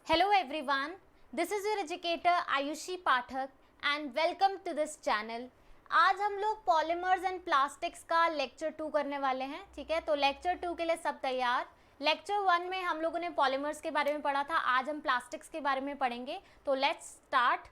Hello everyone, this is your educator Ayushi Pathak and welcome to this channel। आज हम लोग polymers and plastics का lecture 2 करने वाले हैं। ठीक है, तो लेक्चर 2 के लिए सब तैयार। लेक्चर 1 में हम लोगों ने पॉलीमर्स के बारे में पढ़ा था, आज हम प्लास्टिक्स के बारे में पढ़ेंगे। तो लेट्स स्टार्ट।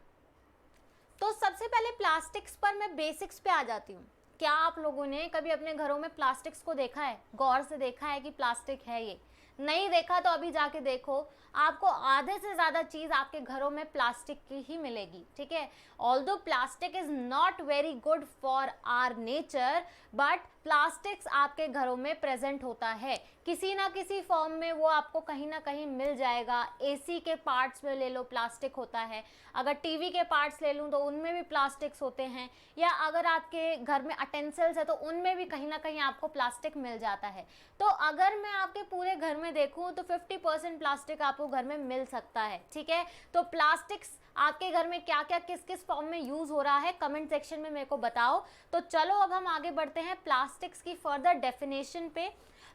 तो सबसे पहले प्लास्टिक्स पर मैं बेसिक्स पे आ जाती हूँ। क्या आप लोगों ने कभी अपने घरों में प्लास्टिक्स को देखा है, गौर से देखा है कि प्लास्टिक है? ये नहीं देखा तो अभी जाके देखो, आपको आधे से ज़्यादा चीज़ आपके घरों में प्लास्टिक की ही मिलेगी। ठीक है, although plastic is not very good for our nature, but plastics आपके घरों में प्रेजेंट होता है किसी ना किसी फॉर्म में, वो आपको कहीं ना कहीं मिल जाएगा। एसी के पार्ट्स में ले लो प्लास्टिक होता है, अगर टीवी के पार्ट्स ले लूँ तो उनमें भी प्लास्टिक्स होते हैं, या अगर आपके घर में अटेंसिल्स है तो उनमें भी कहीं ना कहीं आपको प्लास्टिक मिल जाता है। तो अगर मैं आपके पूरे घर में देखूं तो 50% प्लास्टिक आपको घर में मिल सकता है। ठीक है, तो प्लास्टिक्स आपके घर में क्या क्या किस किस फॉर्म में यूज हो रहा है कमेंट सेक्शन में मेरे को बताओ। तो चलो अब हम आगे बढ़ते हैं प्लास्टिक्स की फर्दर डेफिनेशन पे।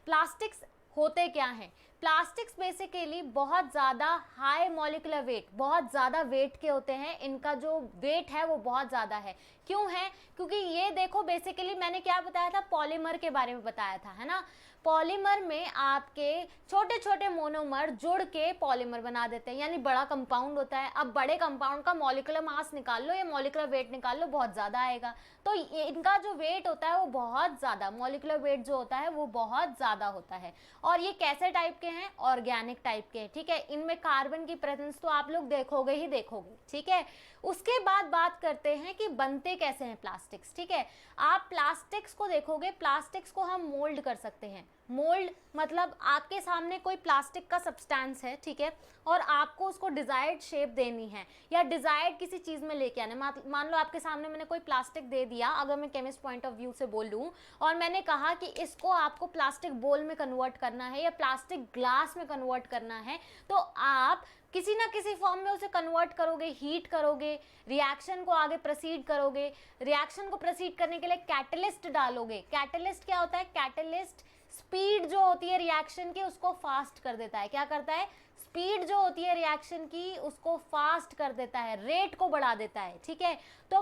प्लास्टिक्स होते क्या हैं? प्लास्टिक्स बेसिकली बहुत ज़्यादा हाई मॉलिक्यूलर वेट, बहुत ज़्यादा वेट के होते हैं। इनका जो वेट है वो बहुत ज़्यादा है। क्यों है? क्योंकि ये देखो, बेसिकली मैंने क्या बताया था, पॉलीमर के बारे में बताया था, है ना। पॉलीमर में आपके छोटे छोटे मोनोमर जुड़ के पॉलीमर बना देते हैं, यानी बड़ा कंपाउंड होता है। अब बड़े कंपाउंड का मॉलिक्यूलर मास निकाल लो या मॉलिक्यूलर वेट निकाल लो, बहुत ज़्यादा आएगा। तो इनका जो वेट होता है वो बहुत ज़्यादा, मॉलिक्यूलर वेट जो होता है वो बहुत ज़्यादा होता है। और ये कैसे टाइप के हैं? ऑर्गेनिक टाइप के। ठीक है, इनमें कार्बन की प्रेजेंस तो आप लोग देखोगे ही देखोगे। ठीक है, उसके बाद बात करते हैं कि बनते कैसे हैं प्लास्टिक्स। ठीक है, आप प्लास्टिक्स को देखोगे, प्लास्टिक्स को हम मोल्ड कर सकते हैं। मोल्ड मतलब आपके सामने कोई प्लास्टिक का सब्सटेंस है, ठीक है, और आपको उसको डिजायर्ड शेप देनी है या डिजायर्ड किसी चीज़ में लेके आना। मान लो आपके सामने मैंने कोई प्लास्टिक दे दिया, अगर मैं केमिस्ट पॉइंट ऑफ व्यू से बोलूँ, और मैंने कहा कि इसको आपको प्लास्टिक बोल में कन्वर्ट करना है या प्लास्टिक ग्लास में कन्वर्ट करना है, तो आप किसी ना किसी फॉर्म में उसे कन्वर्ट करोगे, हीट करोगे, रिएक्शन को आगे प्रोसीड करोगे। रिएक्शन को प्रोसीड करने के लिए कैटलिस्ट डालोगे। कैटलिस्ट क्या होता है? कैटलिस्ट स्पीड जो होती है रिएक्शन की उसको फास्ट कर देता है। क्या करता है? स्पीड जो होती है रिएक्शन की उसको फास्ट कर देता है, रेट को बढ़ा देता है। ठीक है, तो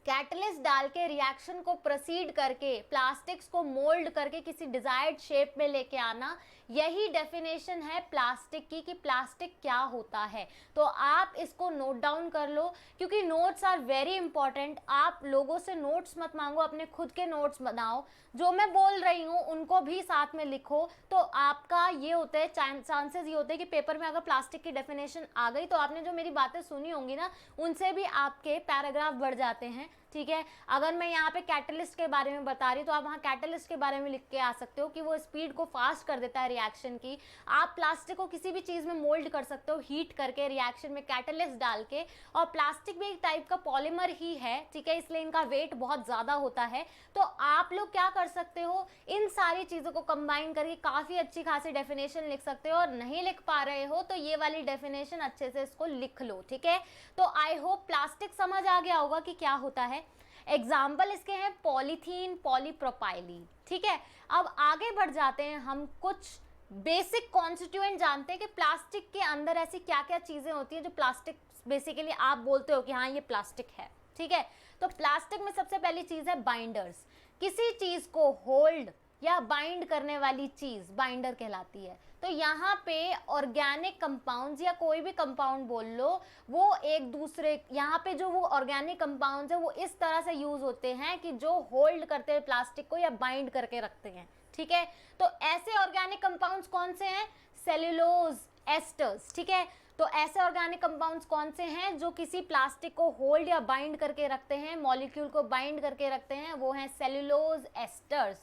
कैटलिस्ट डाल के रिएक्शन को प्रोसीड करके प्लास्टिक्स को मोल्ड करके किसी डिजायर्ड शेप में लेके आना, यही डेफिनेशन है प्लास्टिक की कि प्लास्टिक क्या होता है। तो आप इसको नोट डाउन कर लो, क्योंकि नोट्स आर वेरी इंपॉर्टेंट। आप लोगों से नोट्स मत मांगो, अपने खुद के नोट्स बनाओ। जो मैं बोल रही हूँ उनको भी साथ में लिखो, तो आपका ये होता है, चांसेस ये होते हैं कि पेपर में अगर प्लास्टिक की डेफिनेशन आ गई तो आपने जो मेरी बातें सुनी होंगी ना, उनसे भी आपके पैराग्राफ बढ़ जाते हैं। ठीक है, अगर मैं यहाँ पे कैटलिस्ट के बारे में बता रही हूँ तो आप वहाँ कैटलिस्ट के बारे में लिख के आ सकते हो कि वो स्पीड को फास्ट कर देता है रिएक्शन की। आप प्लास्टिक को किसी भी चीज़ में मोल्ड कर सकते हो हीट करके, रिएक्शन में कैटलिस्ट डाल के। और प्लास्टिक भी एक टाइप का पॉलीमर ही है, ठीक है, इसलिए इनका वेट बहुत ज़्यादा होता है। तो आप लोग क्या कर सकते हो, इन सारी चीज़ों को कंबाइन करके काफ़ी अच्छी खासी डेफिनेशन लिख सकते हो। और नहीं लिख पा रहे हो तो ये वाली डेफिनेशन अच्छे से इसको लिख लो। ठीक है, तो आई होप प्लास्टिक समझ आ गया होगा कि क्या होता है। एग्जाम्पल इसके हैं पॉलीथीन, पॉलीप्रोपाइलीन। ठीक है, अब आगे बढ़ जाते हैं, हम कुछ बेसिक कॉन्स्टिट्यूएंट जानते हैं कि प्लास्टिक के अंदर ऐसी क्या क्या चीज़ें होती हैं जो प्लास्टिक बेसिकली आप बोलते हो कि हाँ ये प्लास्टिक है। ठीक है, तो प्लास्टिक में सबसे पहली चीज़ है बाइंडर्स। किसी चीज़ को होल्ड या बाइंड करने वाली चीज़ बाइंडर कहलाती है। तो यहाँ पे ऑर्गेनिक कंपाउंड्स या कोई भी कंपाउंड बोल लो, वो एक दूसरे, यहाँ पे जो वो ऑर्गेनिक कंपाउंड्स है वो इस तरह से यूज होते हैं कि जो होल्ड करते हैं प्लास्टिक को या बाइंड करके रखते हैं। ठीक है, तो ऐसे ऑर्गेनिक कंपाउंड्स कौन से हैं? Cellulose, asters. ठीक है, तो ऐसे ऑर्गेनिक कंपाउंड्स कौन से हैं जो किसी प्लास्टिक को होल्ड या बाइंड करके रखते हैं, मॉलिक्यूल को बाइंड करके रखते हैं? वो हैं सेल्यूलोज, एस्टर्स।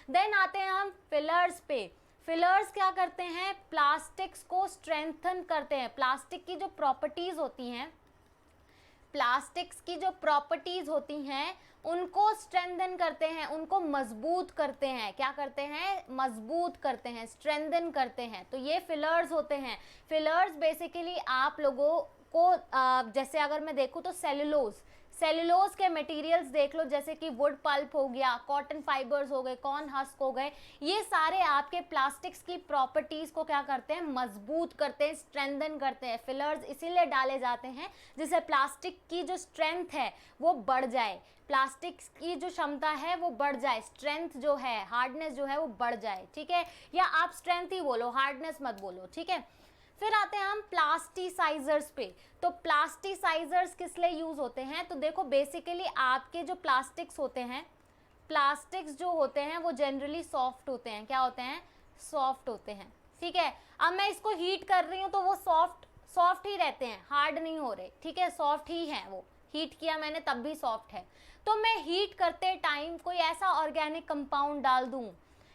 देन आते हैं हम फिलर्स पे। फिलर्स क्या करते हैं? प्लास्टिक्स को स्ट्रेंथन करते हैं। प्लास्टिक की जो प्रॉपर्टीज होती हैं, प्लास्टिक्स की जो प्रॉपर्टीज होती हैं उनको स्ट्रेंथन करते हैं, उनको मजबूत करते हैं। क्या करते हैं? मजबूत करते हैं, स्ट्रेंथन करते हैं। तो ये फिलर्स होते हैं। फिलर्स बेसिकली आप लोगों को जैसे अगर मैं देखूँ तो सेल्यूलोज, सेलुलोज के मटेरियल्स देख लो, जैसे कि वुड पल्प हो गया, कॉटन फाइबर्स हो गए, कॉर्न हस्क हो गए, ये सारे आपके प्लास्टिक्स की प्रॉपर्टीज को क्या करते हैं, मजबूत करते हैं, स्ट्रेंथन करते हैं। फिलर्स इसीलिए डाले जाते हैं जिससे प्लास्टिक की जो स्ट्रेंथ है वो बढ़ जाए, प्लास्टिक की जो क्षमता है वो बढ़ जाए, स्ट्रेंथ जो है, हार्डनेस जो है वो बढ़ जाए, ठीक है, या आप स्ट्रेंथ ही बोलो, हार्डनेस मत बोलो, ठीक है। फिर आते हैं हम प्लास्टिसाइजर्स पे। तो प्लास्टिसाइजर्स किस लिए यूज होते हैं, तो देखो बेसिकली आपके जो प्लास्टिक्स होते हैं, प्लास्टिक्स जो होते हैं वो जनरली सॉफ्ट होते हैं, क्या होते हैं, सॉफ्ट होते हैं, ठीक है। अब मैं इसको हीट कर रही हूँ तो वो सॉफ्ट ही रहते हैं, हार्ड नहीं हो रहे, ठीक है, सॉफ्ट ही है, वो हीट किया मैंने तब भी सॉफ्ट है। तो मैं हीट करते टाइम कोई ऐसा ऑर्गेनिक कंपाउंड डाल दूं,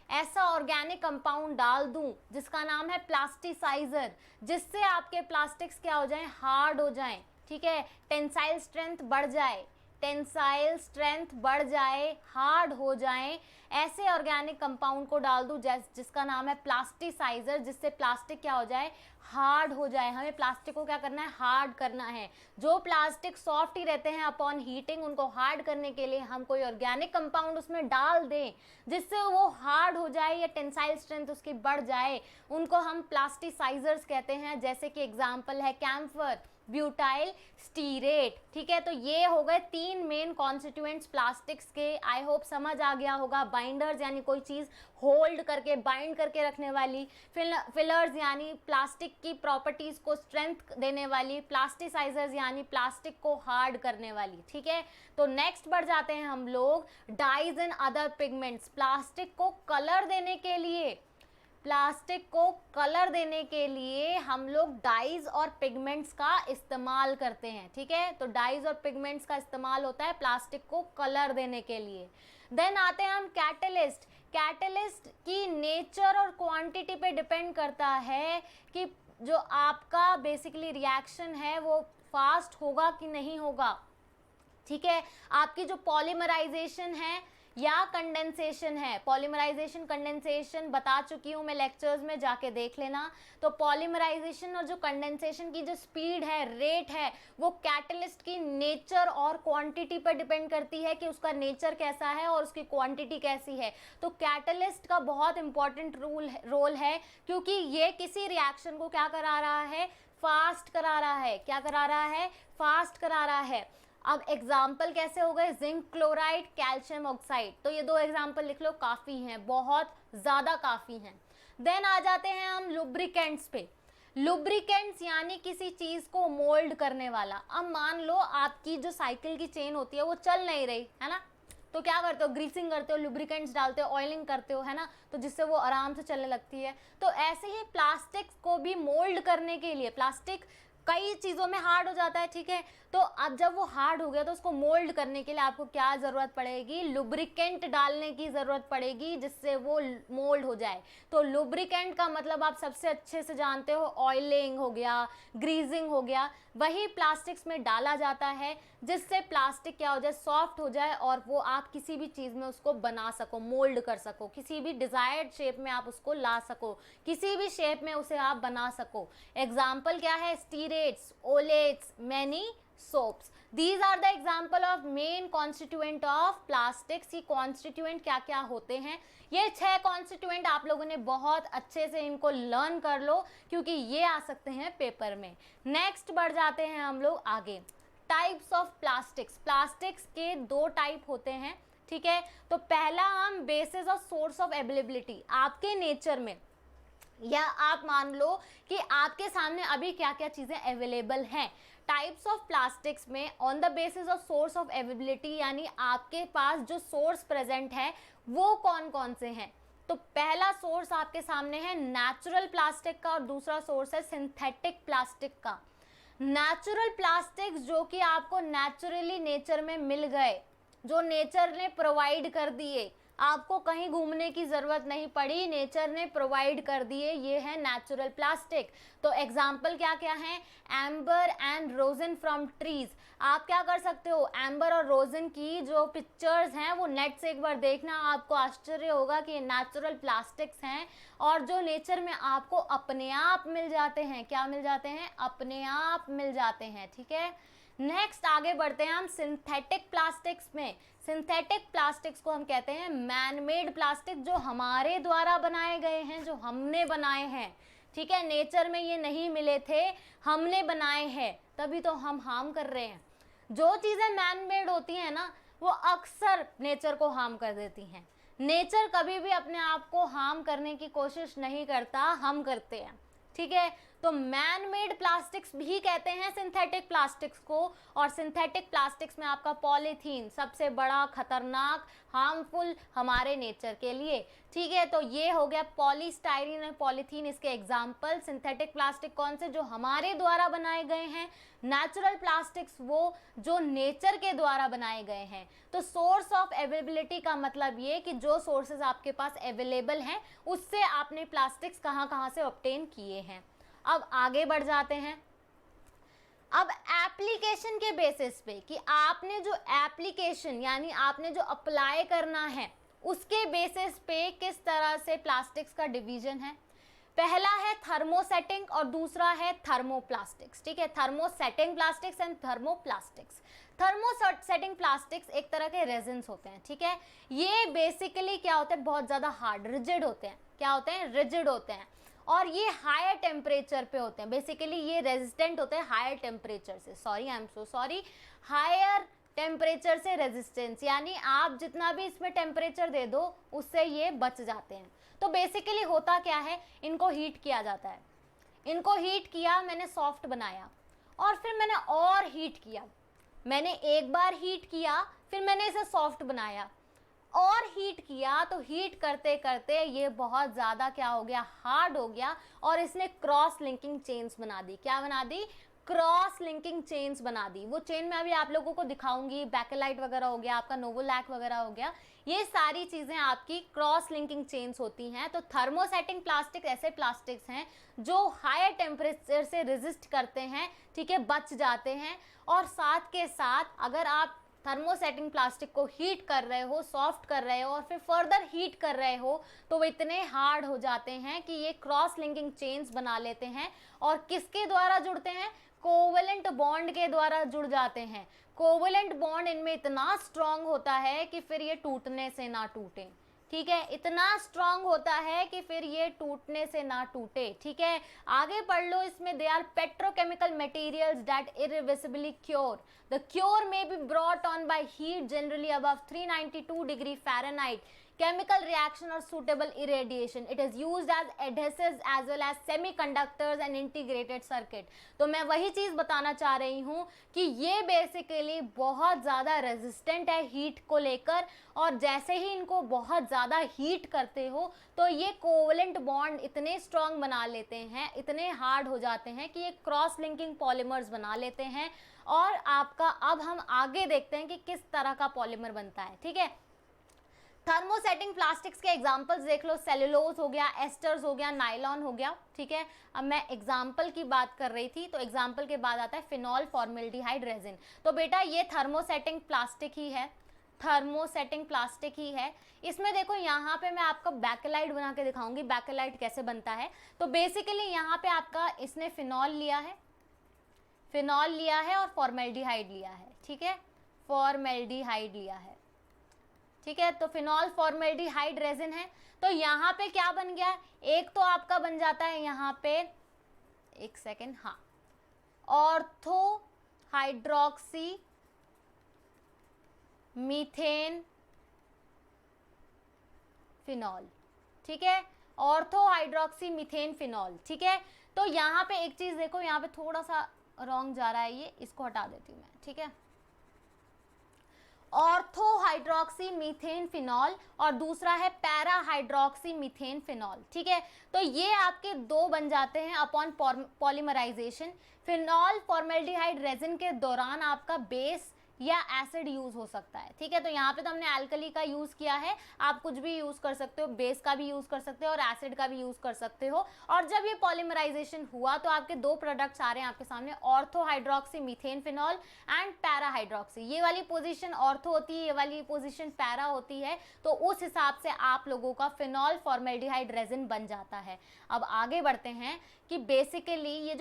ऐसा ऑर्गेनिक कंपाउंड डाल दूं जिसका नाम है प्लास्टिसाइजर, जिससे आपके प्लास्टिक्स क्या हो जाएं, हार्ड हो जाएं, ठीक है, टेंसाइल स्ट्रेंथ बढ़ जाए, टेंसाइल स्ट्रेंथ बढ़ जाए, हार्ड हो जाएं, ऐसे ऑर्गेनिक कंपाउंड को डाल दूं जिसका नाम है प्लास्टिसाइजर, जिससे प्लास्टिक क्या हो जाए, हार्ड हो जाए। हमें प्लास्टिक को क्या करना है, हार्ड करना है। जो प्लास्टिक सॉफ्ट ही रहते हैं अपॉन हीटिंग, उनको हार्ड करने के लिए हम कोई ऑर्गेनिक कंपाउंड उसमें डाल दें जिससे वो हार्ड हो जाए या टेंसाइल स्ट्रेंथ उसकी बढ़ जाए, उनको हम प्लास्टिसाइजर्स कहते हैं। जैसे कि एग्जाम्पल है कैम्फर, ब्यूटाइल स्टीरेट, ठीक है। तो ये हो गए 3 मेन कॉन्स्टिट्यूएंट्स प्लास्टिक्स के। आई होप समझ आ गया होगा। बाइंडर्स यानी कोई चीज़ होल्ड करके, बाइंड करके रखने वाली, फिलर्स यानी प्लास्टिक की प्रॉपर्टीज़ को स्ट्रेंथ देने वाली, प्लास्टिसाइजर्स यानी प्लास्टिक को हार्ड करने वाली, ठीक है। तो नेक्स्ट बढ़ जाते हैं हम लोग, dyes and other pigments. Plastic को कलर देने के लिए, प्लास्टिक को कलर देने के लिए हम लोग डाइज और पिगमेंट्स का इस्तेमाल करते हैं, ठीक है। तो डाइज और पिगमेंट्स का इस्तेमाल होता है प्लास्टिक को कलर देने के लिए। देन आते हैं हम कैटलिस्ट। कैटलिस्ट की नेचर और क्वांटिटी पे डिपेंड करता है कि जो आपका बेसिकली रिएक्शन है वो फास्ट होगा कि नहीं होगा, ठीक है। आपकी जो पॉलीमराइजेशन है या कंडेंसेशन है, पॉलीमराइजेशन कंडेंसेशन बता चुकी हूँ मैं लेक्चर्स में, जाके देख लेना। तो पॉलीमराइजेशन और जो कंडेंसेशन की जो स्पीड है, रेट है, वो कैटलिस्ट की नेचर और क्वांटिटी पर डिपेंड करती है कि उसका नेचर कैसा है और उसकी क्वांटिटी कैसी है। तो कैटलिस्ट का बहुत इंपॉर्टेंट रोल है, क्योंकि ये किसी रिएक्शन को क्या करा रहा है, फास्ट करा रहा है। क्या करा रहा है, फास्ट करा रहा है। अब एग्जाम्पल कैसे हो गए, जिंक क्लोराइड, कैल्शियम ऑक्साइड। तो ये 2 एग्जाम्पल लिख लो, काफ़ी हैं, बहुत ज़्यादा काफ़ी हैं। देन आ जाते हैं हम लुब्रिकेंट्स पे। लुब्रिकेंट्स यानी किसी चीज़ को मोल्ड करने वाला। अब मान लो आपकी जो साइकिल की चेन होती है वो चल नहीं रही है ना, तो क्या करते हो, ग्रीसिंग करते हो, लुब्रिकेंट्स डालते हो, ऑयलिंग करते हो, है ना, तो जिससे वो आराम से चलने लगती है। तो ऐसे ही प्लास्टिक को भी मोल्ड करने के लिए, प्लास्टिक कई चीज़ों में हार्ड हो जाता है, ठीक है। तो अब जब वो हार्ड हो गया तो उसको मोल्ड करने के लिए आपको क्या ज़रूरत पड़ेगी, लुब्रिकेंट डालने की ज़रूरत पड़ेगी जिससे वो मोल्ड हो जाए। तो लुब्रिकेंट का मतलब आप सबसे अच्छे से जानते हो, ऑयलिंग हो गया, ग्रीजिंग हो गया, वही प्लास्टिक्स में डाला जाता है जिससे प्लास्टिक क्या हो जाए, सॉफ्ट हो जाए और वो आप किसी भी चीज़ में उसको बना सको, मोल्ड कर सको, किसी भी डिज़ायर्ड शेप में आप उसको ला सको, किसी भी शेप में उसे आप बना सको। एग्जाम्पल क्या है, stearates, oleates, many soaps. These are the example of main constituent of plastics। ये constituent क्या क्या होते हैं, ये 6 constituent आप लोगों ने बहुत अच्छे से इनको लर्न कर लो, क्योंकि ये आ सकते हैं पेपर में। नेक्स्ट बढ़ जाते हैं हम लोग आगे, टाइप्स ऑफ प्लास्टिक्स। प्लास्टिक्स के 2 टाइप होते हैं, ठीक है। तो पहला हम बेसिस और सोर्स ऑफ अवेलेबिलिटी, आपके नेचर में, या आप मान लो कि आपके सामने अभी क्या क्या चीज़ें अवेलेबल हैं। टाइप्स ऑफ प्लास्टिक्स में on the basis of source of availability, यानी आपके पास जो सोर्स प्रेजेंट है वो कौन कौन से हैं। तो पहला सोर्स आपके सामने है नेचुरल प्लास्टिक का और दूसरा सोर्स है सिंथेटिक प्लास्टिक का। नेचुरल प्लास्टिक्स जो कि आपको नेचुरली नेचर में मिल गए, जो नेचर ने प्रोवाइड कर दिए, आपको कहीं घूमने की ज़रूरत नहीं पड़ी, नेचर ने प्रोवाइड कर दिए, ये है नेचुरल प्लास्टिक। तो एग्जाम्पल क्या क्या हैं, amber and Rojan from trees. आप क्या कर सकते हो, एम्बर और रोजन की जो पिक्चर्स हैं वो नेट से एक बार देखना, आपको आश्चर्य होगा कि ये नेचुरल प्लास्टिक्स हैं और जो नेचर में आपको अपने आप मिल जाते हैं। क्या मिल जाते हैं, अपने आप मिल जाते हैं, ठीक है। नेक्स्ट आगे बढ़ते हैं हम सिंथेटिक प्लास्टिक्स में। सिंथेटिक प्लास्टिक्स को हम कहते हैं मैन मेड प्लास्टिक, जो हमारे द्वारा बनाए गए हैं, जो हमने बनाए हैं, ठीक है। नेचर में ये नहीं मिले थे, हमने बनाए हैं, तभी तो हम हार्म कर रहे हैं। जो चीज़ें मैन मेड होती हैं ना, वो अक्सर नेचर को हार्म कर देती हैं। नेचर कभी भी अपने आप को हार्म करने की कोशिश नहीं करता, हम करते हैं, ठीक है। तो मैन मेड प्लास्टिक्स भी कहते हैं सिंथेटिक प्लास्टिक्स को। और सिंथेटिक प्लास्टिक्स में आपका पॉलीथीन सबसे बड़ा खतरनाक, हार्मफुल हमारे नेचर के लिए, ठीक है। तो ये हो गया पॉलीस्टाइरीन और पॉलीथीन, इसके एग्जाम्पल। सिंथेटिक प्लास्टिक कौन से, जो हमारे द्वारा बनाए गए हैं। नेचुरल प्लास्टिक्स वो जो नेचर के द्वारा बनाए गए हैं। तो सोर्स ऑफ अवेलेबिलिटी का मतलब ये कि जो सोर्सेज आपके पास अवेलेबल हैं, उससे आपने प्लास्टिक्स कहाँ कहाँ से ऑब्टेन किए हैं। अब आगे बढ़ जाते हैं। अब एप्लीकेशन के बेसिस पे कि आपने जो एप्लीकेशन यानी आपने जो अप्लाई करना है, उसके बेसिस पे किस तरह से प्लास्टिक्स का डिवीजन है। पहला है थर्मोसेटिंग और दूसरा है थर्मोप्लास्टिक्स, ठीक है। Thermosetting plastics and thermoplastics. Thermosetting plastics एक तरह के रेजिन्स होते हैं, ठीक है। ये बेसिकली क्या होते हैं, बहुत ज़्यादा हार्ड, रिजिड होते हैं। क्या होते हैं, रिजिड होते हैं। और ये हायर टेम्परेचर पे होते हैं। बेसिकली ये रेजिस्टेंट होते हैं हायर टेम्परेचर से, sorry, I am so sorry, higher temperature से रेजिस्टेंस, यानी आप जितना भी इसमें टेम्परेचर दे दो उससे ये बच जाते हैं। तो बेसिकली होता क्या है, इनको हीट किया जाता है। इनको हीट किया, मैंने सॉफ्ट बनाया, और फिर मैंने और हीट किया। मैंने एक बार हीट किया, फिर मैंने इसे सॉफ्ट बनाया और हीट किया। तो हीट करते करते ये बहुत ज़्यादा क्या हो गया, हार्ड हो गया, और इसने क्रॉस लिंकिंग चेन्स बना दी। क्या बना दी, क्रॉस लिंकिंग चेन्स बना दी। वो चेन मैं अभी आप लोगों को दिखाऊंगी। बैकेलाइट वगैरह हो गया, आपका नोवोलैक वगैरह हो गया, ये सारी चीज़ें आपकी क्रॉस लिंकिंग चेन्स होती हैं। तो थर्मोसेटिंग प्लास्टिक ऐसे प्लास्टिक्स हैं जो हायर टेम्परेचर से रेजिस्ट करते हैं, ठीक है, बच जाते हैं। और साथ के साथ अगर आप थर्मोसेटिंग प्लास्टिक को हीट कर रहे हो, सॉफ्ट कर रहे हो और फिर फर्दर हीट कर रहे हो, तो वो इतने हार्ड हो जाते हैं कि ये क्रॉस लिंकिंग चेन्स बना लेते हैं। और किसके द्वारा जुड़ते हैं, कोवेलेंट बॉन्ड के द्वारा जुड़ जाते हैं। कोवेलेंट बॉन्ड इनमें इतना स्ट्रांग होता है कि फिर ये टूटने से ना टूटे, ठीक है। इतना स्ट्रांग होता है कि फिर ये टूटने से ना टूटे, ठीक है। आगे पढ़ लो, इसमें they are petrochemical materials that irreversibly cure. The cure may be brought on by heat generally above 392 degree Fahrenheit, chemical reaction or suitable irradiation. It is used as adhesives as well as semiconductors and integrated circuit. तो मैं वही चीज़ बताना चाह रही हूँ कि ये basically बहुत ज़्यादा रेजिस्टेंट है हीट को लेकर, और जैसे ही इनको बहुत ज़्यादा हीट करते हो तो ये कोवेलेंट बॉन्ड इतने स्ट्रॉन्ग बना लेते हैं, इतने हार्ड हो जाते हैं कि ये क्रॉस लिंकिंग पॉलीमर्स बना लेते हैं। और आपका अब हम आगे देखते हैं कि किस तरह का पॉलीमर बनता है, ठीक है। थर्मोसेटिंग प्लास्टिक्स के एग्जांपल्स देख लो, सेलुलोज हो गया, एस्टर्स हो गया, नायलॉन हो गया, ठीक है। अब मैं एग्जांपल की बात कर रही थी, तो एग्जांपल के बाद आता है फिनॉल फॉर्मेल्डिहाइड रेजिन। तो बेटा ये थर्मोसेटिंग प्लास्टिक ही है, थर्मोसेटिंग प्लास्टिक ही है। इसमें देखो यहाँ पे मैं आपको बैकेलाइट बना के दिखाऊंगी, बैकेलाइट कैसे बनता है। तो बेसिकली यहाँ पे आपका इसने फिनॉल लिया है, फिनॉल लिया है और फॉर्मेल्डिहाइड लिया है, ठीक है, फॉर्मेल्डिहाइड लिया है, ठीक है। तो फिनॉल फॉर्मेल्डिहाइड रेजिन है। तो यहाँ पे क्या बन गया, एक तो आपका बन जाता है यहाँ पे, एक सेकेंड, हाँ, ऑर्थो हाइड्रोक्सी मीथेन फिनॉल, ठीक है, ऑर्थो हाइड्रोक्सी मीथेन फिनॉल, ठीक है। तो यहाँ पे एक चीज देखो, यहाँ पे थोड़ा सा रॉन्ग जा रहा है, ये इसको हटा देती हूँ मैं, ठीक है। ऑर्थो हाइड्रोक्सी मीथेन फिनॉल और दूसरा है पैरा हाइड्रोक्सी मीथेन फिनॉल, ठीक है। तो ये आपके दो बन जाते हैं upon polymerisation. Phenol formaldehyde resin के दौरान आपका बेस या एसिड यूज हो सकता है, ठीक है। तो यहाँ पे तो हमने एल्कली का यूज किया है, आप कुछ भी यूज कर सकते हो, बेस का भी यूज कर सकते हो और एसिड का भी यूज कर सकते हो। और जब ये पॉलीमराइजेशन हुआ तो आपके दो प्रोडक्ट्स आ रहे हैं आपके सामने, ortho hydroxy methane phenol and para hydroxy. ये वाली पोजीशन ऑर्थो होती है, ये वाली पोजीशन पैरा होती है। तो उस हिसाब से आप लोगों का फिनॉल फॉर्मेल्डिहाइड रेजिन बन जाता है। अब आगे बढ़ते हैं कि बेसिकली ये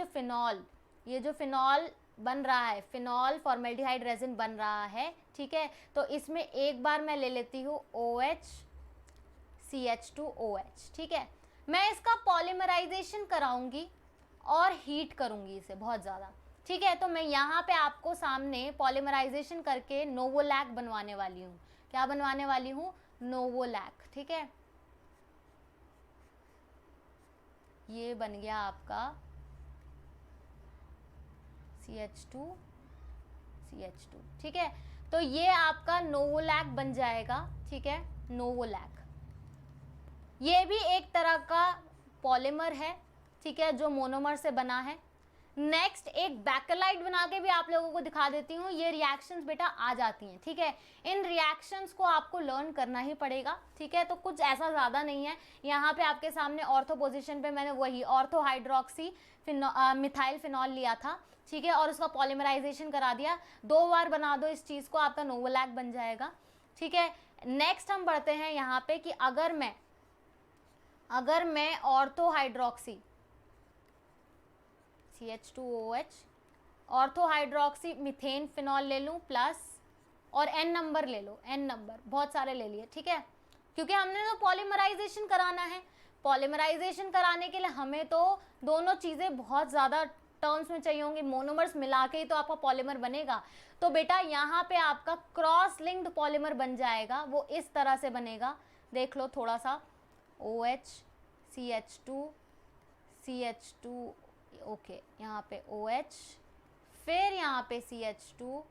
जो फिनॉल बन रहा है, फिनॉल फॉर्मेल्डिहाइड रेजिन बन रहा है, ठीक है। तो इसमें एक बार मैं ले लेती हूँ OH CH2OH, ठीक है। मैं इसका पॉलीमराइजेशन कराऊंगी और हीट करूंगी इसे बहुत ज़्यादा, ठीक है। तो मैं यहाँ पे आपको सामने पॉलीमराइजेशन करके नोवोलैक बनवाने वाली हूँ। क्या बनवाने वाली हूँ? नोवोलैक, ठीक है। ये बन गया आपका CH2 CH2, ठीक है। तो ये आपका नोवोलैक बन जाएगा, ठीक है, नोवोलैक। ये भी एक तरह का पॉलीमर है, ठीक है, जो मोनोमर से बना है। नेक्स्ट एक बैकेलाइट बना के भी आप लोगों को दिखा देती हूँ। ये रिएक्शंस बेटा आ जाती हैं, ठीक है। इन रिएक्शंस को आपको लर्न करना ही पड़ेगा, ठीक है। तो कुछ ऐसा ज़्यादा नहीं है। यहाँ पे आपके सामने ऑर्थो पोजीशन पे मैंने वही ऑर्थो हाइड्रोक्सी मिथाइल फिनॉल लिया था, ठीक है, और उसका पॉलीमराइजेशन करा दिया। 2 बार बना दो इस चीज़ को, आपका नोवोलैक बन जाएगा, ठीक है। नेक्स्ट हम बढ़ते हैं यहाँ पे कि अगर मैं ortho hydroxy CH2OH ortho hydroxy methane phenol ले लूँ प्लस, और N नंबर ले लो, N नंबर बहुत सारे ले लिए, ठीक है, क्योंकि हमने तो पॉलीमराइजेशन कराना है। पॉलीमराइजेशन कराने के लिए हमें तो दोनों चीज़ें बहुत ज़्यादा टर्म्स में चाहिए होंगी, मोनोमर्स मिला के ही तो आपका पॉलीमर बनेगा। तो बेटा यहाँ पे आपका क्रॉस लिंक्ड पॉलीमर बन जाएगा, वो इस तरह से बनेगा, देख लो थोड़ा सा, OH CH2 ओके, यहाँ पे OH, फिर यहाँ पे CH2,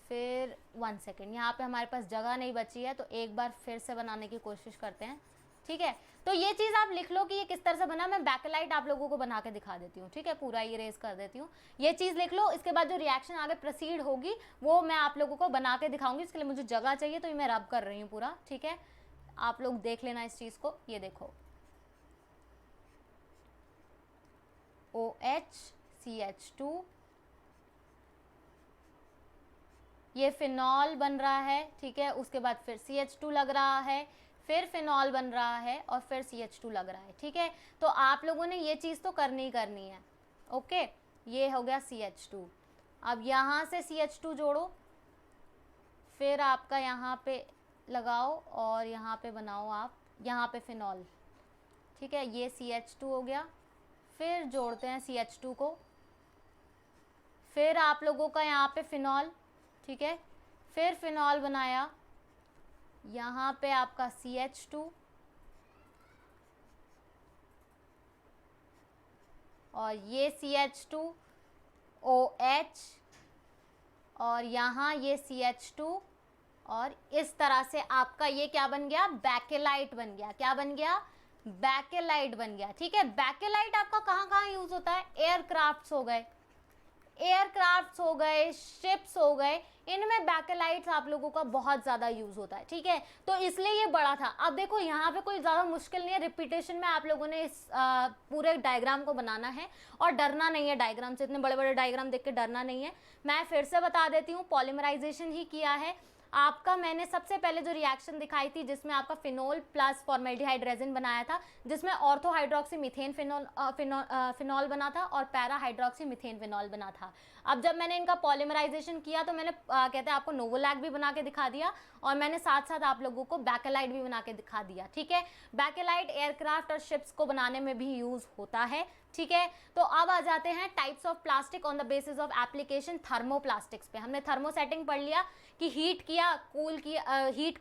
फिर 1 सेकेंड, यहाँ पे हमारे पास जगह नहीं बची है, तो एक बार फिर से बनाने की कोशिश करते हैं, ठीक है। तो ये चीज़ आप लिख लो कि ये किस तरह से बना। मैं बैकलाइट आप लोगों को बना के दिखा देती हूँ, ठीक है, पूरा इरेज कर देती हूँ। ये चीज़ लिख लो, इसके बाद जो रिएक्शन आगे प्रोसीड होगी वो मैं आप लोगों को बना के दिखाऊंगी। इसके लिए मुझे जगह चाहिए, तो ये मैं रब कर रही हूँ पूरा, ठीक है। आप लोग देख लेना इस चीज़ को। ये देखो, OH CH2, ये फिनॉल बन रहा है, ठीक है। उसके बाद फिर CH2 लग रहा है, फिर फिनॉल बन रहा है, और फिर CH2 लग रहा है, ठीक है। तो आप लोगों ने ये चीज़ तो करनी ही करनी है, ओके। ये हो गया CH2। अब यहाँ से CH2 जोड़ो, फिर आपका यहाँ पे लगाओ और यहाँ पे बनाओ आप, यहाँ पे फिनॉल, ठीक है। ये CH2 हो गया, फिर जोड़ते हैं CH2 को, फिर आप लोगों का यहाँ पे फिनॉल, ठीक है, फिर फिनॉल बनाया, यहाँ पे आपका CH2, और ये CH2 OH, और यहाँ ये CH2, और इस तरह से आपका ये क्या बन गया? बैकेलाइट बन गया। क्या बन गया? बैकेलाइट बन गया, ठीक है। बैकेलाइट आपका कहाँ कहाँ यूज होता है? एयरक्राफ्ट्स हो गए, शिप्स हो गए, इनमें बैकेलाइट्स आप लोगों का बहुत ज़्यादा यूज़ होता है, ठीक है। तो इसलिए ये बड़ा था। अब देखो यहाँ पे कोई ज़्यादा मुश्किल नहीं है, रिपीटेशन में आप लोगों ने इस पूरे डायग्राम को बनाना है, और डरना नहीं है डायग्राम से। इतने बड़े बड़े डायग्राम देख के डरना नहीं है। मैं फिर से बता देती हूँ, पॉलीमराइजेशन ही किया है आपका। मैंने सबसे पहले जो रिएक्शन दिखाई थी जिसमें आपका फिनोल प्लस फॉर्मेल्डिहाइड रेजिन बनाया था, जिसमें ऑर्थो हाइड्रोक्सी मीथेन फिनॉल बना था और पैरा हाइड्रोक्सी मीथेन फिनॉल बना था। अब जब मैंने इनका पॉलीमराइजेशन किया तो मैंने कहते हैं आपको नोवोलैक भी बना के दिखा दिया, और मैंने साथ साथ आप लोगों को बैकेलाइट भी बना के दिखा दिया, ठीक है। बैकेलाइट एयरक्राफ्ट और शिप्स को बनाने में भी यूज होता है, ठीक है। तो अब आ जाते हैं types of plastic on the basis of application thermoplastics पे। हमने थर्मोसेटिंग पढ़ लिया कि हीट किया, कूल किया, हीट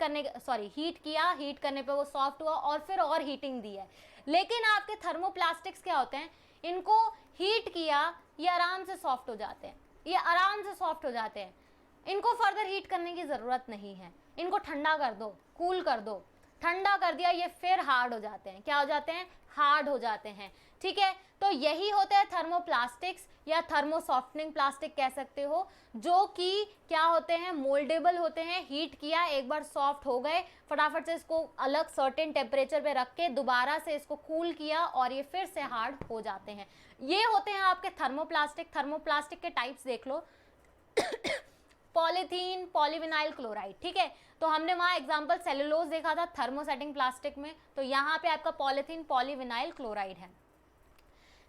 करने पे वो सॉफ्ट हुआ, और फिर और हीटिंग दी है। लेकिन आपके थर्मोप्लास्टिक्स क्या होते हैं? इनको हीट किया, ये आराम से सॉफ्ट हो जाते हैं, इनको फर्दर हीट करने की ज़रूरत नहीं है। इनको ठंडा कर दो, कूल कर दो, ठंडा कर दिया, ये फिर हार्ड हो जाते हैं। क्या हो जाते हैं? हार्ड हो जाते हैं, ठीक है। तो यही होते हैं थर्मोप्लास्टिक्स, या थर्मो सॉफ्टनिंग प्लास्टिक कह सकते हो, जो कि क्या होते हैं? मोल्डेबल होते हैं। हीट किया, एक बार सॉफ्ट हो गए, फटाफट से इसको अलग सर्टेन टेम्परेचर पे रख के दोबारा से इसको कूल किया, और ये फिर से हार्ड हो जाते हैं। ये होते हैं आपके थर्मोप्लास्टिक। थर्मोप्लास्टिक के टाइप्स देख लो पॉलीथीन, पॉलीविनाइल क्लोराइड, ठीक है। तो हमने वहाँ एग्जांपल सेलुलोज देखा था थर्मोसेटिंग प्लास्टिक में, तो यहाँ पे आपका पॉलीथीन, पॉलीविनाइल क्लोराइड है।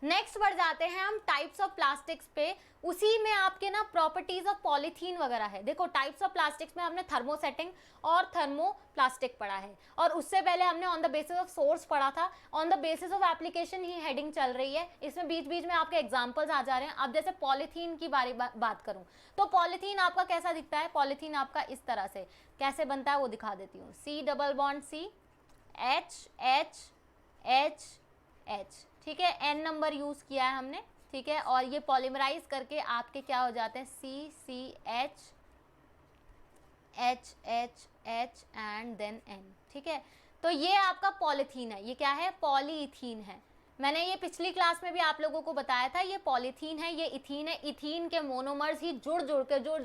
नेक्स्ट बढ़ जाते हैं हम टाइप्स ऑफ प्लास्टिक्स पे। उसी में आपके ना प्रॉपर्टीज ऑफ पॉलीथीन वगैरह है। देखो टाइप्स ऑफ प्लास्टिक्स में हमने थर्मोसेटिंग और थर्मोप्लास्टिक पढ़ा है, और उससे पहले हमने on the basis of source पढ़ा था। On the basis of application he heading चल रही है, इसमें बीच बीच में आपके एग्जाम्पल्स आ जा रहे हैं। अब जैसे पॉलीथीन की बात करूं तो पॉलीथीन आपका कैसा दिखता है? पॉलीथीन आपका इस तरह से कैसे बनता है वो दिखा देती हूँ। C double bond C, H H H H, ठीक है, N नंबर यूज किया है हमने, ठीक है, और ये पॉलीमराइज करके आपके क्या हो जाते हैं? CCH H H H and then N, ठीक है। तो ये आपका पॉलीथीन है। ये क्या है? पॉलीइथीन है। मैंने ये पिछली क्लास में भी आप लोगों को बताया था, ये पॉलीथीन है, ये इथीन है। इथीन के मोनोमर्स ही जुड़ जुड़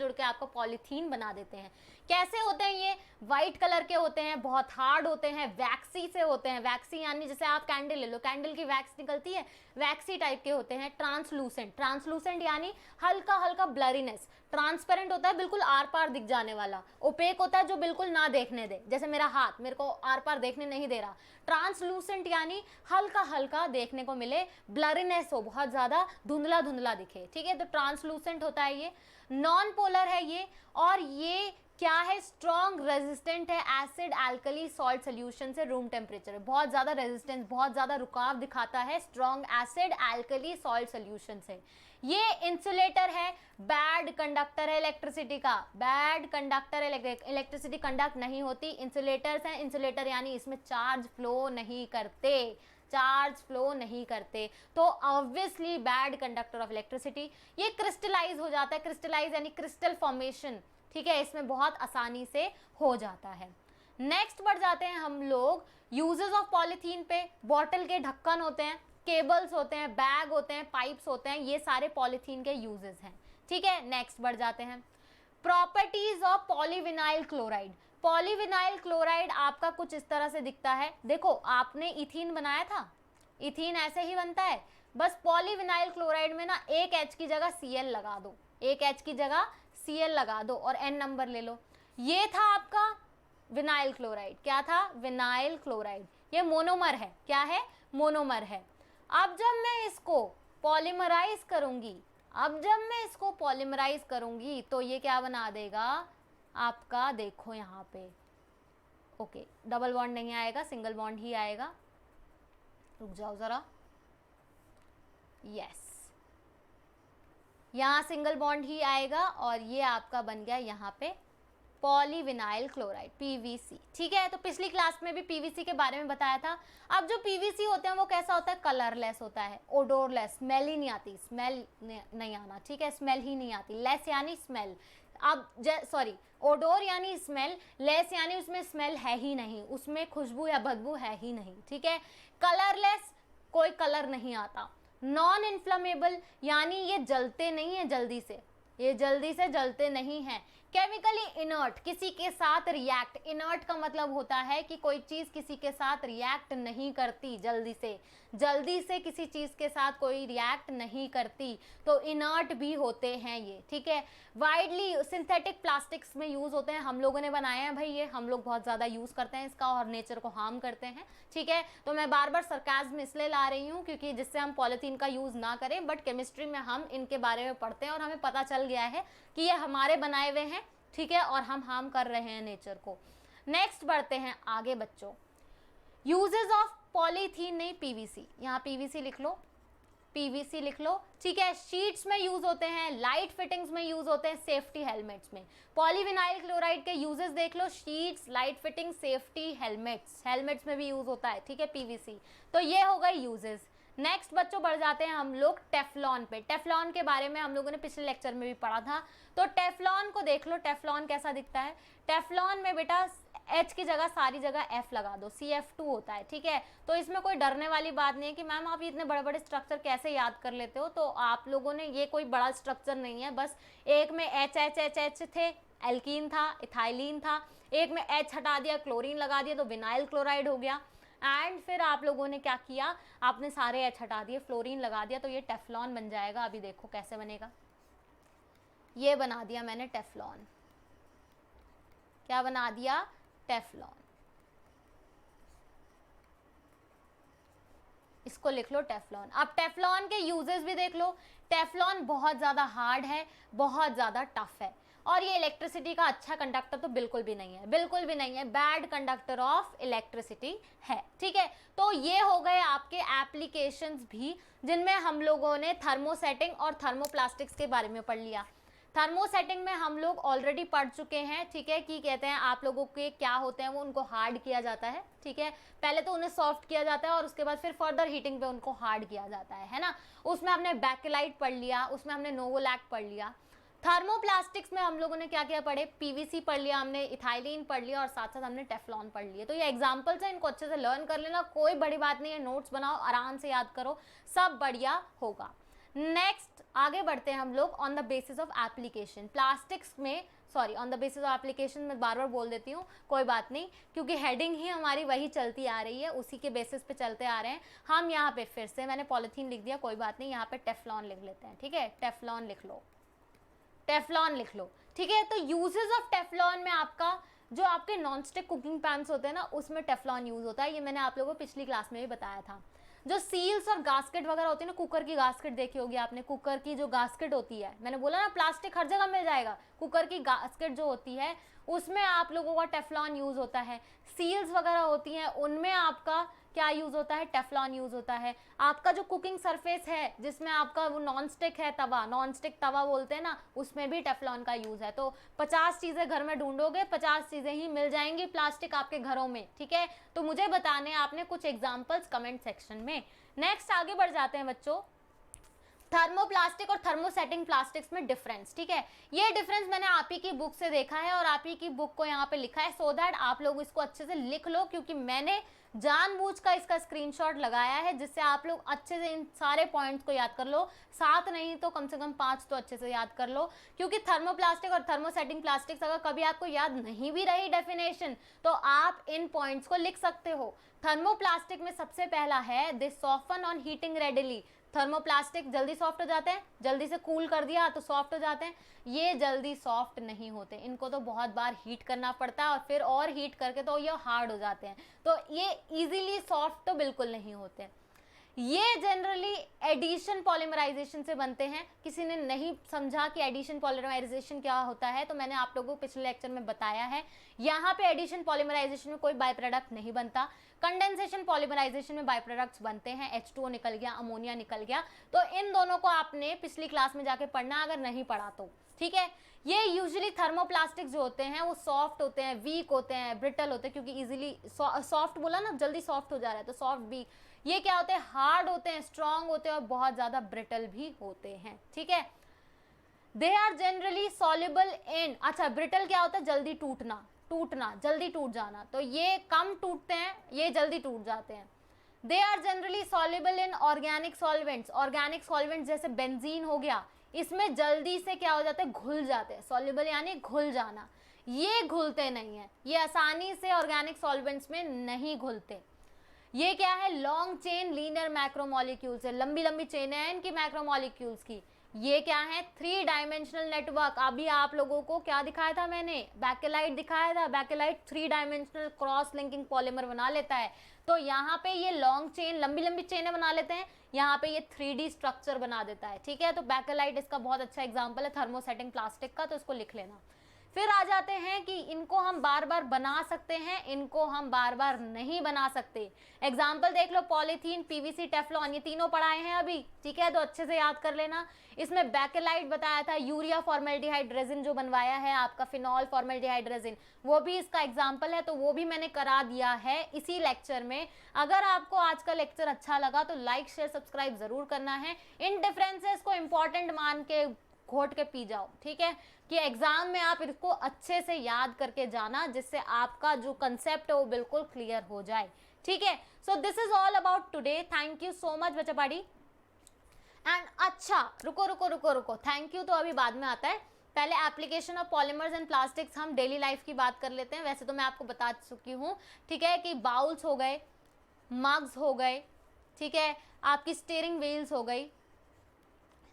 के आपको पॉलीथीन बना देते हैं। कैसे होते हैं ये? व्हाइट कलर के होते हैं, बहुत हार्ड होते हैं, वैक्सी से होते हैं। वैक्सी यानी जैसे आप कैंडल ले लो, कैंडल की वैक्स निकलती है, वैक्सी टाइप के होते हैं। ट्रांसलूसेंट, ट्रांसलूसेंट यानी हल्का हल्का ब्लरीनेस। ट्रांसपेरेंट होता है बिल्कुल आर पार दिख जाने वाला। ओपेक होता है जो बिल्कुल ना देखने दे, जैसे मेरा हाथ मेरे को आर पार देखने नहीं दे रहा। ट्रांसलूसेंट यानी हल्का हल्का देखने को मिले, ब्लरीनेस हो, बहुत ज्यादा धुंधला धुंधला दिखे, ठीक है, तो ट्रांसलूसेंट होता है ये। नॉन पोलर है ये, और ये क्या है? स्ट्रॉन्ग रेजिस्टेंट है एसिड एल्कली सॉल्ट सोल्यूशन से रूम टेम्परेचर। बहुत ज्यादा रेजिस्टेंस, बहुत ज्यादा रुकाव दिखाता है strong acid alkali salt solution से। ये इंसुलेटर है, बैड कंडक्टर है इलेक्ट्रिसिटी का, बैड कंडक्टर है, इलेक्ट्रिसिटी कंडक्ट नहीं होती। इंसुलेटर्स हैं, इंसुलेटर यानी इसमें चार्ज फ्लो नहीं करते, चार्ज फ्लो नहीं करते, तो obviously bad conductor of electricity. ये क्रिस्टलाइज हो जाता है, क्रिस्टलाइज यानी क्रिस्टल फॉर्मेशन, ठीक है, इसमें बहुत आसानी से हो जाता है। नेक्स्ट बढ़ जाते हैं हम लोग यूजेस ऑफ पॉलीथीन पे। बॉटल के ढक्कन होते हैं, केबल्स होते हैं, बैग होते हैं, पाइप्स होते हैं, ये सारे पॉलीथीन के यूजेस हैं, ठीक है। नेक्स्ट बढ़ जाते हैं properties of polyvinyl chloride. Polyvinyl chloride आपका कुछ इस तरह से दिखता है। देखो आपने इथीन बनाया था, इथीन ऐसे ही बनता है, बस पॉलीविनाइल क्लोराइड में ना एक H की जगह Cl लगा दो, एक H की जगह Cl लगा दो और N नंबर ले लो। ये था आपका विनाइल क्लोराइड। क्या था? Vinyl chloride. ये मोनोमर है। क्या है? मोनोमर है। अब जब मैं इसको पॉलीमराइज करूंगी, तो ये क्या बना देगा आपका? देखो यहाँ पे, ओके, डबल बॉन्ड नहीं आएगा, सिंगल बॉन्ड ही आएगा। रुक जाओ जरा, यस, यहाँ सिंगल बॉन्ड ही आएगा और ये आपका बन गया यहाँ पे पॉलीविनाइल क्लोराइड, पीवीसी, ठीक है। तो पिछली क्लास में भी पीवीसी के बारे में बताया था। अब जो पीवीसी होते हैं वो कैसा होता है? कलरलेस होता है, ओडोरलेस, स्मेल ही नहीं आती, स्मेल नहीं आना, ठीक है, स्मेल ही नहीं आती। लेस यानी स्मेल, अब सॉरी, ओडोर यानी स्मेल, लेस यानी उसमें स्मेल है ही नहीं, उसमें खुशबू या बदबू है ही नहीं, ठीक है। कलरलेस, कोई कलर नहीं आता। नॉन इन्फ्लेमेबल यानी ये जलते नहीं है जल्दी से, ये जल्दी से जलते नहीं हैं। केमिकली इनर्ट, किसी के साथ रिएक्ट, इनर्ट का मतलब होता है कि कोई चीज किसी के साथ रिएक्ट नहीं करती जल्दी से किसी चीज के साथ कोई रिएक्ट नहीं करती, तो इनर्ट भी होते हैं ये, ठीक है। वाइडली सिंथेटिक प्लास्टिक्स में यूज होते हैं, हम लोगों ने बनाए हैं भाई, ये हम लोग बहुत ज्यादा यूज करते हैं इसका और नेचर को हार्म करते हैं, ठीक है। तो मैं बार बार सरकाज़्म इसलिए ला रही हूँ क्योंकि जिससे हम पॉलीथीन का यूज ना करें, बट केमिस्ट्री में हम इनके बारे में पढ़ते हैं और हमें पता चल गया है कि ये हमारे बनाए हुए हैं, ठीक है, और हम हार्म कर रहे हैं नेचर को। नेक्स्ट बढ़ते हैं आगे बच्चों, यूजेस ऑफ पॉलीथीन, नहीं पीवीसी, यहाँ पीवीसी लिख लो, पीवीसी लिख लो, ठीक है। शीट्स में यूज होते हैं, लाइट फिटिंग्स में यूज होते हैं, सेफ्टी हेलमेट्स में। पॉलीविनाइल क्लोराइड के यूजेस देख लो, sheets, light fitting, safety helmets में भी यूज होता है, ठीक है, पीवीसी। तो ये हो गए यूजेस। नेक्स्ट बच्चों बढ़ जाते हैं हम लोग टेफ्लॉन पे। टेफ्लॉन के बारे में हम लोगों ने पिछले लेक्चर में भी पढ़ा था, तो टेफ्लॉन को देख लो, टेफ्लॉन कैसा दिखता है। टेफ्लॉन में बेटा H की जगह सारी जगह F लगा दो, CF2 होता है, ठीक है। तो इसमें कोई डरने वाली बात नहीं है कि मैम आप इतने बड़े बड़े स्ट्रक्चर कैसे याद कर लेते हो, तो आप लोगों ने, ये कोई बड़ा स्ट्रक्चर नहीं है, बस एक में H थे, एल्कीन था, इथाइलिन था, एक में H हटा दिया, क्लोरीन लगा दिया, तो विनाइल क्लोराइड हो गया। एंड फिर आप लोगों ने क्या किया, आपने सारे H हटा दिए, फ्लोरीन लगा दिया, तो ये टेफ्लॉन बन जाएगा। अभी देखो कैसे बनेगा, ये बना दिया मैंने टेफ्लॉन। क्या बना दिया? टेफ्लॉन। इसको लिख लो टेफ्लॉन। अब टेफ्लॉन के यूजेस भी देख लो। टेफ्लॉन बहुत ज़्यादा हार्ड है, बहुत ज़्यादा टफ है, और ये इलेक्ट्रिसिटी का अच्छा कंडक्टर तो बिल्कुल भी नहीं है, बिल्कुल भी नहीं है, बैड कंडक्टर ऑफ इलेक्ट्रिसिटी है। ठीक है, तो ये हो गए आपके एप्लीकेशंस भी जिनमें हम लोगों ने थर्मोसेटिंग और थर्मोप्लास्टिक्स के बारे में पढ़ लिया। थर्मोसेटिंग में हम लोग ऑलरेडी पढ़ चुके हैं, ठीक है, कि कहते हैं आप लोगों के क्या होते हैं, वो उनको हार्ड किया जाता है। ठीक है, पहले तो उन्हें सॉफ्ट किया जाता है और उसके बाद फिर फर्दर हीटिंग पे उनको हार्ड किया जाता है ना। उसमें हमने बैकेलाइट पढ़ लिया, उसमें हमने नोवोलैक पढ़ लिया। थर्मोप्लास्टिक्स में हम लोगों ने क्या क्या पढ़े, पीवीसी पढ़ लिया हमने, इथाइलिन पढ़ लिया और साथ साथ हमने टेफ्लॉन पढ़ लिया। तो ये एग्जांपल्स हैं, इनको अच्छे से लर्न कर लेना, कोई बड़ी बात नहीं है, नोट्स बनाओ, आराम से याद करो, सब बढ़िया होगा। नेक्स्ट आगे बढ़ते हैं हम लोग on the basis of application. Plastics में sorry on the basis of application मैं बार बार बोल देती हूँ, कोई बात नहीं, क्योंकि हेडिंग ही हमारी वही चलती आ रही है, उसी के बेसिस पे चलते आ रहे हैं हम। यहाँ पे फिर से मैंने पॉलीथीन लिख दिया, कोई बात नहीं, यहाँ पे टेफ्लॉन लिख लेते हैं। ठीक है, टेफ्लॉन लिख लो, टेफ्लॉन लिख लो। ठीक है, तो यूजेस ऑफ टेफ्लॉन में आपका जो आपके नॉन स्टिक कुकिंग पैन्स होते हैं ना, उसमें टेफ्लॉन यूज होता है। ये मैंने आप लोगों को पिछली क्लास में भी बताया था। जो सील्स और गास्केट वगैरह होती है ना, कुकर की गास्केट देखी होगी आपने, कुकर की जो गास्केट होती है, मैंने बोला ना प्लास्टिक हर जगह मिल जाएगा, कुकर की गास्केट जो होती है उसमें आप लोगों का टेफ्लॉन यूज होता है। सील्स वगैरह होती हैं उनमें आपका क्या यूज होता है, टेफ्लॉन यूज होता है। आपका जो कुकिंग सरफेस है जिसमें आपका वो नॉन स्टिक है तवा, नॉन स्टिक तवा बोलते हैं ना, उसमें भी टेफ्लॉन का यूज है। तो 50 चीजें घर में ढूंढोगे, 50 चीजें ही मिल जाएंगी प्लास्टिक आपके घरों में। ठीक है, तो मुझे बताने आपने कुछ एग्जाम्पल्स कमेंट सेक्शन में। नेक्स्ट आगे बढ़ जाते हैं बच्चों, थर्मोप्लास्टिक और थर्मोसेटिंग प्लास्टिक्स में डिफरेंस। ठीक है, ये डिफरेंस मैंने आप ही की बुक से देखा है और आप ही की बुक को यहाँ पे लिखा है, सो दैट आप लोग इसको अच्छे से लिख लो, क्योंकि मैंने जानबूझ का इसका स्क्रीनशॉट लगाया है जिससे आप लोग अच्छे से इन सारे पॉइंट्स को याद कर लो। 7 नहीं तो कम से कम 5 तो अच्छे से याद कर लो, क्योंकि थर्मोप्लास्टिक और थर्मोसेटिंग प्लास्टिक्स अगर कभी आपको याद नहीं भी रही डेफिनेशन, तो आप इन पॉइंट्स को लिख सकते हो। थर्मोप्लास्टिक में सबसे पहला है they soften on heating readily. Thermoplastic जल्दी सॉफ्ट हो जाते हैं, जल्दी से कूल कर दिया तो सॉफ्ट हो जाते हैं। ये जल्दी सॉफ्ट नहीं होते, इनको तो बहुत बार हीट करना पड़ता है और फिर और हीट करके तो ये हार्ड हो जाते हैं। तो ये इजीली सॉफ्ट तो बिल्कुल नहीं होते। ये जनरली एडिशन पॉलीमराइजेशन से बनते हैं। किसी ने नहीं समझा कि एडिशन पॉलीमराइजेशन क्या होता है, तो मैंने आप लोगों को पिछले लेक्चर में बताया है। यहाँ पे एडिशन पॉलीमराइजेशन में कोई बाय प्रोडक्ट नहीं बनता, कंडेंसेशन पॉलीमराइजेशन में बाय प्रोडक्ट्स बनते हैं, H2O निकल गया, अमोनिया निकल गया। तो इन दोनों को आपने पिछली क्लास में जाके पढ़ना अगर नहीं पढ़ा तो। ठीक है, ये यूजुअली थर्मोप्लास्टिक जो होते हैं वो सॉफ्ट होते हैं, वीक होते हैं, ब्रिटल होते हैं, क्योंकि इजीली सॉफ्ट बोला ना, जल्दी सॉफ्ट हो जा रहा है तो सॉफ्ट वीक। ये क्या होते हैं, हार्ड होते हैं, स्ट्रांग होते हैं और बहुत ज्यादा ब्रिटल भी होते हैं। ठीक है, they are generally soluble in, अच्छा ब्रिटल क्या होता है, जल्दी टूटना, टूटना जल्दी टूट जाना, तो ये कम टूटते हैं, ये जल्दी टूट जाते हैं। They are generally soluble in organic solvents, organic solvents जैसे बेंजीन हो गया, इसमें जल्दी से क्या हो जाते हैं, घुल जाते हैं। सॉल्युबल यानी घुल जाना, ये घुलते नहीं है, ये आसानी से ऑर्गेनिक सॉल्वेंट्स में नहीं घुलते। ये क्या है, लॉन्ग चेन लीनियर मैक्रोमोलिक्यूल्स है, लंबी लंबी चेन है इनकी मैक्रोमोलिक्यूल्स की। ये क्या है, 3 डायमेंशनल नेटवर्क। अभी आप लोगों को क्या दिखाया था मैंने, बैकेलाइट दिखाया था। Bakelite 3 dimensional cross linking polymer बना लेता है। तो यहाँ पे ये लॉन्ग चेन, लंबी लंबी चेनें बना लेते हैं, यहाँ पे ये 3D स्ट्रक्चर बना देता है। ठीक है, तो बैकेलाइट इसका बहुत अच्छा एग्जाम्पल है थर्मोसेटिंग प्लास्टिक का, तो इसको लिख लेना। फिर आ जाते हैं कि इनको हम बार बार बना सकते हैं, इनको हम बार बार नहीं बना सकते। एग्जाम्पल देख लो, पॉलीथीन, पीवीसी, टेफ्लॉन, ये तीनों पढ़ाए हैं अभी। ठीक है, तो अच्छे से याद कर लेना। इसमें बैकेलाइट बताया था, यूरिया फॉर्मेल्डिहाइड रेजिन जो बनवाया है आपका, फिनॉल फॉर्मेल्डिहाइड रेजिन, वो भी इसका एग्जाम्पल है, तो वो भी मैंने करा दिया है इसी लेक्चर में। अगर आपको आज का लेक्चर अच्छा लगा तो लाइक शेयर सब्सक्राइब जरूर करना है। इन डिफरेंसेस को इंपॉर्टेंट मान के घोट के पी जाओ। ठीक है, कि एग्जाम में आप इसको अच्छे से याद करके जाना, जिससे आपका जो कंसेप्ट है वो बिल्कुल क्लियर हो जाए। ठीक है, so this is all about today. Thank you so much बच्चा पाड़ी। एंड अच्छा रुको रुको रुको रुको, थैंक यू तो अभी बाद में आता है, पहले application of polymers and plastics हम डेली लाइफ की बात कर लेते हैं। वैसे तो मैं आपको बता चुकी हूँ, ठीक है, कि बाउल्स हो गए, मग्स हो गए, ठीक है, आपकी स्टीयरिंग व्हील्स हो गई,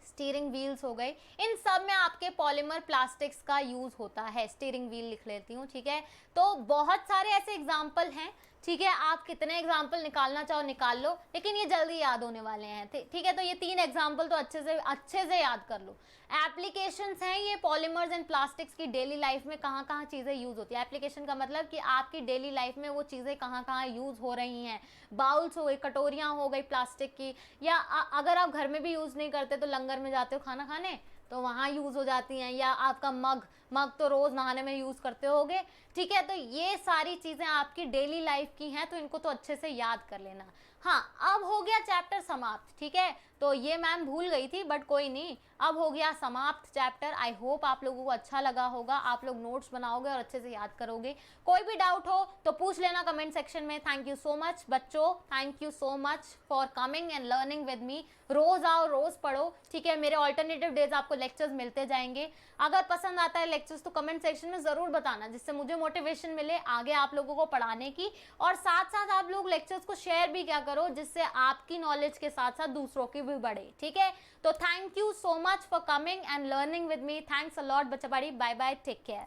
स्टीयरिंग व्हील्स हो गए, इन सब में आपके पॉलीमर प्लास्टिक्स का यूज होता है। स्टीयरिंग व्हील लिख लेती हूँ। ठीक है, तो बहुत सारे ऐसे एग्जाम्पल हैं, ठीक है, आप कितने एग्जाम्पल निकालना चाहो निकाल लो, लेकिन ये जल्दी याद होने वाले हैं। ठीक है, तो ये 3 एग्जाम्पल तो अच्छे से याद कर लो। एप्लीकेशंस हैं ये पॉलीमर्स एंड प्लास्टिक्स की डेली लाइफ में कहाँ कहाँ चीज़ें यूज़ होती है। एप्लीकेशन का मतलब कि आपकी डेली लाइफ में वो चीज़ें कहाँ कहाँ यूज़ हो रही हैं। बाउल्स हो गई, कटोरियाँ हो गई प्लास्टिक की, या अगर आप घर में भी यूज़ नहीं करते तो लंगर में जाते हो खाना खाने तो वहाँ यूज़ हो जाती हैं, या आपका मग तो रोज़ नहाने में यूज़ करते होगे। ठीक है, तो ये सारी चीज़ें आपकी डेली लाइफ की हैं, तो इनको तो अच्छे से याद कर लेना। हाँ, अब हो गया चैप्टर समाप्त। ठीक है, तो ये मैम भूल गई थी, बट कोई नहीं, अब हो गया समाप्त चैप्टर। आई होप आप लोगों को अच्छा लगा होगा, आप लोग नोट्स बनाओगे और अच्छे से याद करोगे। कोई भी डाउट हो तो पूछ लेना कमेंट सेक्शन में। थैंक यू सो मच बच्चों, thank you so much for coming and learning with me. रोज आओ, रोज पढ़ो। ठीक है, मेरे ऑल्टरनेटिव डेज आपको लेक्चर्स मिलते जाएंगे। अगर पसंद आता है लेक्चर्स तो कमेंट सेक्शन में ज़रूर बताना, जिससे मुझे मोटिवेशन मिले आगे आप लोगों को पढ़ाने की। और साथ साथ आप लोग लेक्चर्स को शेयर भी क्या करो, जिससे आपकी नॉलेज के साथ साथ दूसरों की भी बढ़े। ठीक है, तो thank you so much for coming and learning with me. Thanks a lot बच्चा पाड़ी। Bye bye, take care.